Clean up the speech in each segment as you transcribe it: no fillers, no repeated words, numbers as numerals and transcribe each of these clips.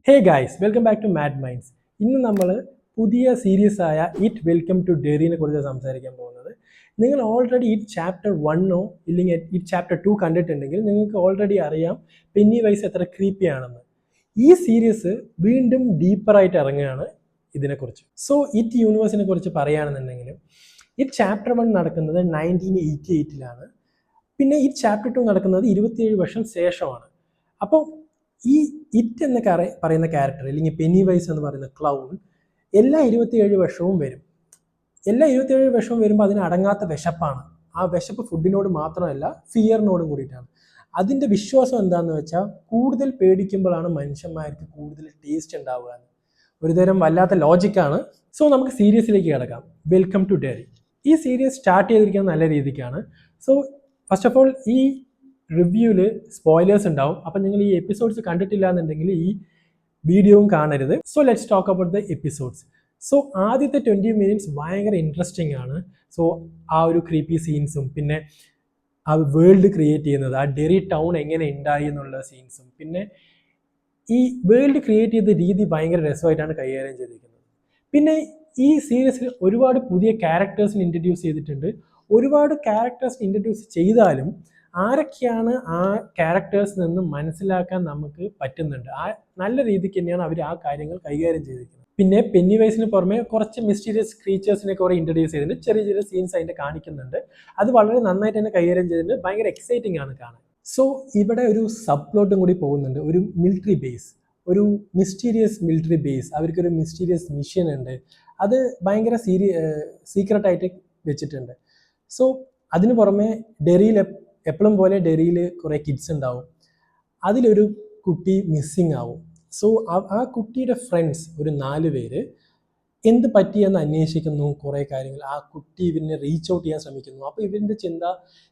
Hey guys, welcome back to mad minds. ഇന്ന് നമ്മൾ പുതിയ സീരീസ് ആയ ഇറ്റ് വെൽക്കം ടു ഡെറിനെ കുറിച്ച് സംസാരിക്കാൻ പോകുന്നത്. നിങ്ങൾ ഓൾറെഡി ഇറ്റ് ചാപ്റ്റർ 1 ഇല്ലെങ്കിൽ ഇറ്റ് ചാപ്റ്റർ 2 കണ്ടിട്ടുണ്ടെങ്കിൽ നിങ്ങൾക്ക് ഓൾറെഡി അറിയാം പെന്നി വൈസ് എത്ര ക്രീപ്പി ആണെന്ന്. ഈ സീരീസ് വീണ്ടും ഡീപ്പറായിട്ട് ഇറങ്ങുകയാണ് ഇതിനെക്കുറിച്ച്. സോ ഇറ്റ് യൂണിവേഴ്സിനെ കുറിച്ച് പറയുകയാണെന്നുണ്ടെങ്കിൽ ഇറ്റ് ചാപ്റ്റർ 1 നടക്കുന്നത് 1988-ലാണ്. പിന്നെ ഈ ചാപ്റ്റർ 2 നടക്കുന്നത് 27 വർഷം ശേഷമാണ്. അപ്പോൾ ഈ ഇറ്റ് എന്ന് പറയുന്ന ക്യാരക്ടർ അല്ലെങ്കിൽ പെന്നി വൈസ് എന്ന് പറയുന്ന ക്ലൗൺ എല്ലാ 27 വർഷവും വരും. എല്ലാ 27 വർഷവും വരുമ്പോൾ അതിന് അടങ്ങാത്ത വിശപ്പാണ്. ആ വിശപ്പ് ഫുഡിനോട് മാത്രമല്ല, ഫിയറിനോടും കൂടിയിട്ടാണ്. അതിൻ്റെ വിശ്വാസം എന്താണെന്ന് വെച്ചാൽ കൂടുതൽ പേടിക്കുമ്പോഴാണ് മനുഷ്യന്മാർക്ക് കൂടുതൽ ടേസ്റ്റ് ഉണ്ടാവുക. ഒരുതരം വല്ലാത്ത ലോജിക്കാണ്. സോ നമുക്ക് സീരീസിലേക്ക് കിടക്കാം. Welcome to Derry. ഈ സീരീസ് സ്റ്റാർട്ട് ചെയ്തിരിക്കുന്നത് നല്ല രീതിക്കാണ്. സോ ഫസ്റ്റ് ഓഫ് ഓൾ ഈ റിവ്യൂവിൽ സ്പോയിലേഴ്സ് ഉണ്ടാവും. അപ്പം നിങ്ങൾ ഈ എപ്പിസോഡ്സ് കണ്ടിട്ടില്ല എന്നുണ്ടെങ്കിൽ ഈ വീഡിയോയും കാണരുത്. So let's talk about the episodes. So ആദ്യത്തെ 20 മിനിറ്റ്സ് ഭയങ്കര ഇൻട്രസ്റ്റിംഗ് ആണ്. സോ ആ ഒരു ക്രീപ്പി സീൻസും പിന്നെ ആ വേൾഡ് ക്രിയേറ്റ് ചെയ്യുന്നത്, ആ ഡെറി ടൗൺ എങ്ങനെ ഉണ്ടായി എന്നുള്ള സീൻസും പിന്നെ ഈ വേൾഡ് ക്രിയേറ്റ് ചെയ്ത രീതി ഭയങ്കര രസമായിട്ടാണ് കൈകാര്യം ചെയ്തിരിക്കുന്നത്. പിന്നെ ഈ സീരീസിൽ ഒരുപാട് പുതിയ ക്യാരക്ടേഴ്സിന് ഇൻട്രൊഡ്യൂസ് ചെയ്തിട്ടുണ്ട്. ഒരുപാട് ക്യാരക്ടേഴ്സ് ഇൻട്രൊഡ്യൂസ് ചെയ്താലും ആരൊക്കെയാണ് ആ ക്യാരക്ടേഴ്സിൽ നിന്ന് മനസ്സിലാക്കാൻ നമുക്ക് പറ്റുന്നുണ്ട്. ആ നല്ല രീതിക്ക് തന്നെയാണ് അവർ ആ കാര്യങ്ങൾ കൈകാര്യം ചെയ്തിരിക്കുന്നത്. പിന്നെ പെന്നി വൈസിന് പുറമെ കുറച്ച് മിസ്റ്റീരിയസ് ക്രീച്ചേഴ്സിനെ കുറെ ഇൻട്രൊഡ്യൂസ് ചെയ്തിട്ടുണ്ട്. ചെറിയ ചെറിയ സീൻസ് അതിൻ്റെ കാണിക്കുന്നുണ്ട്. അത് വളരെ നന്നായിട്ട് തന്നെ കൈകാര്യം ചെയ്തിട്ടുണ്ട്. ഭയങ്കര എക്സൈറ്റിംഗ് ആണ് കാണാൻ. സോ ഇവിടെ ഒരു സബ് പ്ലോട്ടും കൂടി പോകുന്നുണ്ട്. ഒരു മിലിറ്ററി ബേസ്, ഒരു മിസ്റ്റീരിയസ് മിലിറ്ററി ബേസ്, അവർക്കൊരു മിസ്റ്റീരിയസ് മിഷൻ ഉണ്ട്. അത് ഭയങ്കര സീക്രട്ടായിട്ട് വെച്ചിട്ടുണ്ട്. സോ അതിന് പുറമെ ഡെറിയിൽ എപ്പോഴും പോലെ ഡെറിയിൽ കുറേ കിഡ്സ് ഉണ്ടാവും. അതിലൊരു കുട്ടി മിസ്സിങ് ആവും. സോ ആ കുട്ടിയുടെ ഫ്രണ്ട്സ് ഒരു 4 പേര് എന്ത് പറ്റിയെന്ന് അന്വേഷിക്കുന്നു. കുറേ കാര്യങ്ങൾ ആ കുട്ടി ഇവരിനെ റീച്ച് ഔട്ട് ചെയ്യാൻ ശ്രമിക്കുന്നു. അപ്പോൾ ഇവരുടെ ചിന്ത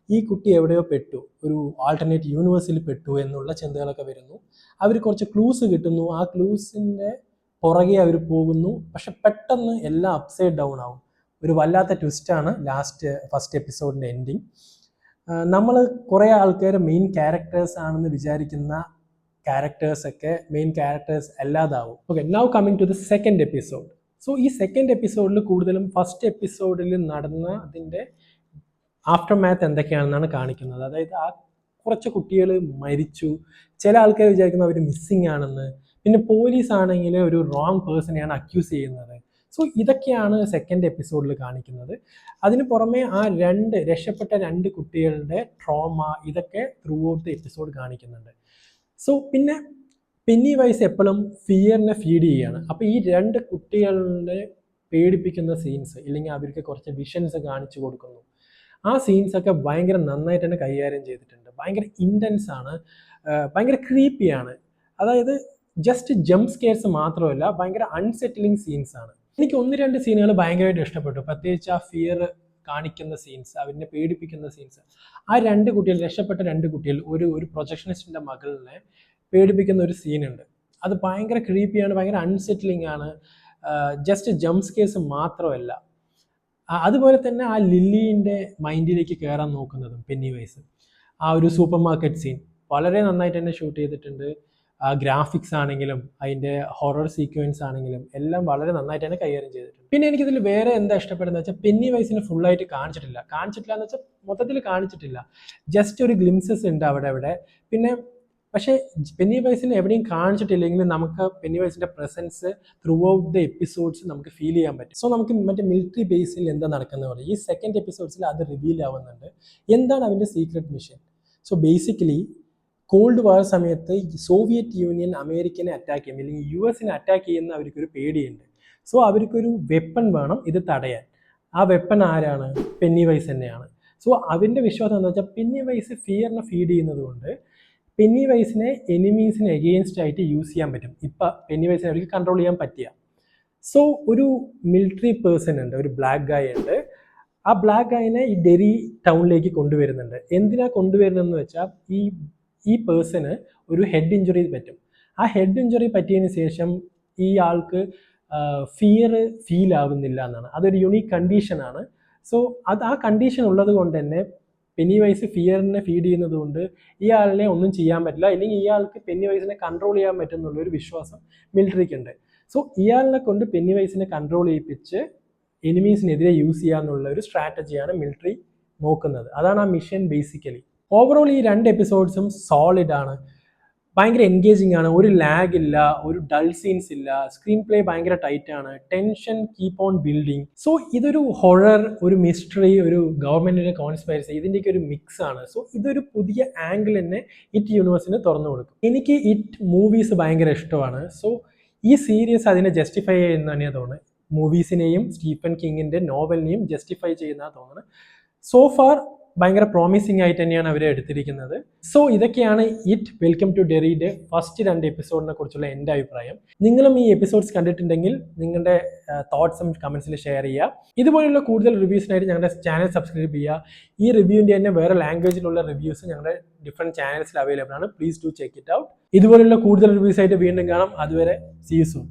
ഈ കുട്ടി എവിടെയോ പെട്ടു, ഒരു ആൾട്ടർനേറ്റ് യൂണിവേഴ്സിൽ പെട്ടു എന്നുള്ള ചിന്തകളൊക്കെ വരുന്നു. അവർ കുറച്ച് ക്ലൂസ് കിട്ടുന്നു. ആ ക്ലൂസിൻ്റെ പുറകെ അവർ പോകുന്നു. പക്ഷെ പെട്ടെന്ന് എല്ലാം അപ്സൈഡ് ഡൗൺ ആവും. ഒരു വല്ലാത്ത ട്വിസ്റ്റാണ് ഫസ്റ്റ് എപ്പിസോഡിൻ്റെ എൻഡിങ്. നമ്മൾ കുറേ ആൾക്കാർ മെയിൻ ക്യാരക്ടേഴ്സ് ആണെന്ന് വിചാരിക്കുന്ന ക്യാരക്ടേഴ്സൊക്കെ മെയിൻ ക്യാരക്ടേഴ്സ് അല്ലാതാവും. Okay, now coming to the second episode. So ഈ സെക്കൻഡ് എപ്പിസോഡിൽ കൂടുതലും ഫസ്റ്റ് എപ്പിസോഡിൽ നടന്ന അതിൻ്റെ ആഫ്റ്റർ മാത്ത് എന്തൊക്കെയാണെന്നാണ് കാണിക്കുന്നത്. അതായത് ആ കുറച്ച് കുട്ടികൾ മരിച്ചു. ചില ആൾക്കാർ വിചാരിക്കുന്നത് അവർ മിസ്സിങ് ആണെന്ന്. പിന്നെ പോലീസ് ആണെങ്കിൽ ഒരു റോങ് പേഴ്സണെയാണ് അക്യൂസ് ചെയ്യുന്നത്. സോ ഇതൊക്കെയാണ് സെക്കൻഡ് എപ്പിസോഡിൽ കാണിക്കുന്നത്. അതിന് പുറമെ ആ രക്ഷപ്പെട്ട 2 കുട്ടികളുടെ ട്രോമ ഇതൊക്കെ ത്രൂ ഔട്ട് ദ എപ്പിസോഡ് കാണിക്കുന്നുണ്ട്. സോ പിന്നെ പെന്നി വൈസ് എപ്പോഴും ഫിയറിനെ ഫീഡ് ചെയ്യുകയാണ്. അപ്പോൾ ഈ 2 കുട്ടികളുടെ പേടിപ്പിക്കുന്ന സീൻസ് ഇല്ലെങ്കിൽ അവർക്ക് കുറച്ച് വിഷൻസ് കാണിച്ചു കൊടുക്കുന്നു. ആ സീൻസൊക്കെ ഭയങ്കര നന്നായിട്ട് തന്നെ കൈകാര്യം ചെയ്തിട്ടുണ്ട്. ഭയങ്കര ഇൻറ്റൻസ് ആണ്, ഭയങ്കര ക്രീപ്പിയാണ്. അതായത് ജസ്റ്റ് ജംപ് സ്കെയർസ് മാത്രമല്ല, ഭയങ്കര അൺസെറ്റിലിംഗ് സീൻസ് ആണ്. എനിക്ക് 1-2 സീനുകൾ ഭയങ്കരമായിട്ട് ഇഷ്ടപ്പെട്ടു. പ്രത്യേകിച്ച് ആ ഫിയർ കാണിക്കുന്ന സീൻസ്, അവരെ പേടിപ്പിക്കുന്ന സീൻസ്. ആ 2 കുട്ടികൾ, രക്ഷപ്പെട്ട 2 കുട്ടികൾ, ഒരു പ്രൊജക്ഷനിസ്റ്റിൻ്റെ മകളിനെ പേടിപ്പിക്കുന്ന ഒരു സീനുണ്ട്. അത് ഭയങ്കര ക്രീപ്പിയാണ്, ഭയങ്കര അൺസെറ്റിലിംഗ് ആണ്. ജസ്റ്റ് ജംപ് സ്കെയർസ് മാത്രമല്ല, അതുപോലെ തന്നെ ആ ലില്ലിൻ്റെ മൈൻഡിലേക്ക് കയറാൻ നോക്കുന്നതും പെന്നി വൈസ്. ആ ഒരു സൂപ്പർ മാർക്കറ്റ് സീൻ വളരെ നന്നായിട്ട് തന്നെ ഷൂട്ട് ചെയ്തിട്ടുണ്ട്. ഗ്രാഫിക്സ് ആണെങ്കിലും അതിൻ്റെ ഹൊറർ സീക്വൻസ് ആണെങ്കിലും എല്ലാം വളരെ നന്നായിട്ട് തന്നെ കൈകാര്യം ചെയ്തിട്ടുണ്ട്. പിന്നെ എനിക്കിതിൽ വേറെ എന്താ ഇഷ്ടപ്പെടുന്നത് വെച്ചാൽ പെന്നി വൈസിനെ ഫുള്ളായിട്ട് കാണിച്ചിട്ടില്ല എന്ന് വെച്ചാൽ മൊത്തത്തിൽ കാണിച്ചിട്ടില്ല. ജസ്റ്റ് ഒരു ഗ്ലിംസസ് ഉണ്ട് അവിടെ. പിന്നെ പക്ഷേ പെന്നി വൈസിനെ എവിടെയും കാണിച്ചിട്ടില്ലെങ്കിലും നമുക്ക് പെന്നി വൈസിൻ്റെ presence throughout the episodes നമുക്ക് ഫീൽ ചെയ്യാൻ പറ്റും. സോ നമുക്ക് മറ്റേ മിലിറ്ററി ബേസിൽ എന്താ നടക്കുന്നത് പോലെ ഈ സെക്കൻഡ് എപ്പിസോഡ്സിൽ അത് റിവീൽ ആവുന്നുണ്ട്. എന്താണ് അവൻ്റെ secret mission? So basically called വാർ സമയത്ത് സോവിയറ്റ് യൂണിയൻ അമേരിക്കനെ അറ്റാക്ക് ചെയ്യും അല്ലെങ്കിൽ US-നെ അറ്റാക്ക് ചെയ്യുന്ന അവർക്കൊരു പേടിയുണ്ട്. സോ അവർക്കൊരു വെപ്പൺ വേണം ഇത് തടയാൻ. ആ വെപ്പൺ ആരാണ്? പെന്നി വൈസ് തന്നെയാണ്. സോ അവൻ്റെ വിശ്വാസം എന്താ വെച്ചാൽ പെന്നി വൈസ് ഫിയറിനെ ഫീഡ് ചെയ്യുന്നത് കൊണ്ട് പെന്നി വൈസിനെ എനിമീസിന് എഗെയിൻസ്റ്റ് ആയിട്ട് യൂസ് ചെയ്യാൻ പറ്റും. ഇപ്പം പെന്നി വൈസിനെ അവർക്ക് കൺട്രോൾ ചെയ്യാൻ പറ്റിയ. സോ ഒരു മിലിറ്ററി പേഴ്സൺ ഉണ്ട്, ഒരു ബ്ലാക്ക് ഗായ് ഉണ്ട്. ആ ബ്ലാക്ക് ഗായിനെ ഈ ഡെറി ടൗണിലേക്ക് കൊണ്ടുവരുന്നുണ്ട്. എന്തിനാ കൊണ്ടുവരുന്നതെന്ന് വെച്ചാൽ ഈ പേഴ്സണ് ഒരു ഹെഡ് ഇഞ്ചുറി പറ്റും. ആ ഹെഡ് ഇഞ്ചുറി പറ്റിയതിന് ശേഷം ഈ ആൾക്ക് ഫിയർ ഫീൽ ആവുന്നില്ല എന്നാണ്. അതൊരു യുണീക്ക് കണ്ടീഷനാണ്. സോ ആ കണ്ടീഷൻ ഉള്ളത് കൊണ്ട് തന്നെ പെന്നിവൈസ് ഫിയറിനെ ഫീഡ് ചെയ്യുന്നത് കൊണ്ട് ഇയാളിനെ ഒന്നും ചെയ്യാൻ പറ്റില്ല, അല്ലെങ്കിൽ ഇയാൾക്ക് പെന്നിവൈസിനെ കൺട്രോൾ ചെയ്യാൻ പറ്റുന്നുള്ള ഒരു വിശ്വാസം മിലിറ്ററിക്കുണ്ട്. സോ ഇയാളിനെ കൊണ്ട് പെന്നിവൈസിനെ കൺട്രോൾ ചെയ്യിപ്പിച്ച് എനിമീസിനെതിരെ യൂസ് ചെയ്യാന്നുള്ള ഒരു സ്ട്രാറ്റജിയാണ് മിലിറ്ററി നോക്കുന്നത്. അതാണ് ആ മിഷൻ ബേസിക്കലി. ഓവറോൾ ഈ 2 എപ്പിസോഡ്സും സോളിഡ് ആണ്, ഭയങ്കര എൻഗേജിങ് ആണ്, ഒരു ലാഗ് ഇല്ല, ഒരു ഡൾ സീൻസ് ഇല്ല, സ്ക്രീൻ പ്ലേ ഭയങ്കര ടൈറ്റ് ആണ്, tension keep on building. So ഇതൊരു ഹൊറർ, ഒരു മിസ്റ്ററി, ഒരു ഗവൺമെന്റിന്റെ കോൺസ്പൈറസി, ഇതിൻ്റെയൊക്കെ ഒരു മിക്സ് ആണ്. സോ ഇതൊരു പുതിയ ആംഗിൾ തന്നെ ഇറ്റ് യൂണിവേഴ്സിന് തുറന്നു കൊടുക്കും. എനിക്ക് ഇറ്റ് മൂവീസ് ഭയങ്കര ഇഷ്ടമാണ്. സോ ഈ സീരീസ് അതിനെ ജസ്റ്റിഫൈ ചെയ്യുന്ന തന്നെയാണ് തോന്നുന്നത്. മൂവീസിനെയും സ്റ്റീഫൻ കിങ്ങിന്റെ നോവലിനെയും ജസ്റ്റിഫൈ ചെയ്യുന്ന തോന്നുന്നത്. സോ ഫാർ ഭയങ്കര പ്രോമിസിംഗ് ആയിട്ട് തന്നെയാണ് അവരെ എടുത്തിരിക്കുന്നത്. സോ ഇതൊക്കെയാണ് ഇറ്റ് വെൽക്കം ടു ഡെറിയുടെ ഫസ്റ്റ് 2 എപ്പിസോഡിനെ കുറിച്ചുള്ള എൻ്റെ അഭിപ്രായം. നിങ്ങളും ഈ എപ്പിസോഡ്സ് കണ്ടിട്ടുണ്ടെങ്കിൽ നിങ്ങളുടെ തോട്ട്സും കമൻസിൽ ഷെയർ ചെയ്യുക. ഇതുപോലുള്ള കൂടുതൽ റിവ്യൂസിനായിട്ട് ഞങ്ങളുടെ ചാനൽ സബ്സ്ക്രൈബ് ചെയ്യുക. ഈ റിവ്യൂവിൻ്റെ തന്നെ വേറെ ലാംഗ്വേജിലുള്ള റിവ്യൂസ് ഞങ്ങളുടെ ഡിഫറെൻറ്റ് ചാനൽസിൽ അവൈലബിൾ ആണ്. Please do check it out. ഇതുപോലുള്ള കൂടുതൽ റിവ്യൂസ് ആയിട്ട് വീണ്ടും കാണാം. അതുവരെ സീ യു സൂൺ.